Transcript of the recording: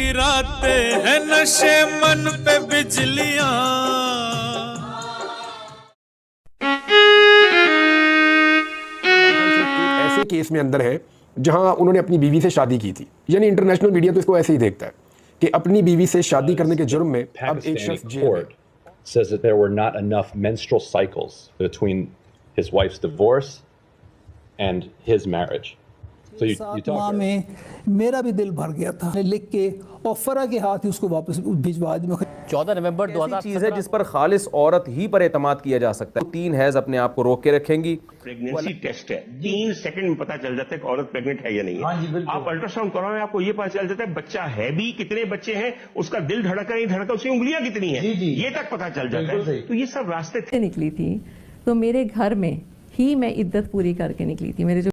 गिराते हैं नशे मन पे बिजलियां। ऐसे केस में अंदर है जहां उन्होंने अपनी बीवी से शादी की थी, यानी इंटरनेशनल मीडिया तो इसको ऐसे ही देखता है कि अपनी बीवी से शादी करने के जुर्म में अब एक शख्स जेल में। Says that there were not enough menstrual cycles between his wife's divorce and his marriage. So you talk में मेरा भी दिल भर गया था, लिख के और फरा के हाथ ही उसको वापस भिजवा दी। 14 नवंबर 2017 चीज है जिस पर खालिस औरत ही पर एतमाद किया जा सकता है। 3 हैज अपने आप को रोक के रखेंगी। प्रेगनेंसी टेस्ट है, 3 सेकंड में पता चल जाता है कि औरत प्रेग्नेंट है या नहीं है। आप अल्ट्रासाउंड कराएं, आपको ये पता चल जाता है बच्चा है भी, कितने बच्चे हैं, उसका दिल धड़का नहीं धड़का, उसकी उंगलियां कितनी है, ये तक पता चल जाता है। तो ये सब रास्ते निकली थी तो मेरे घर में ही मैं इद्दत पूरी करके निकली थी। मेरे जो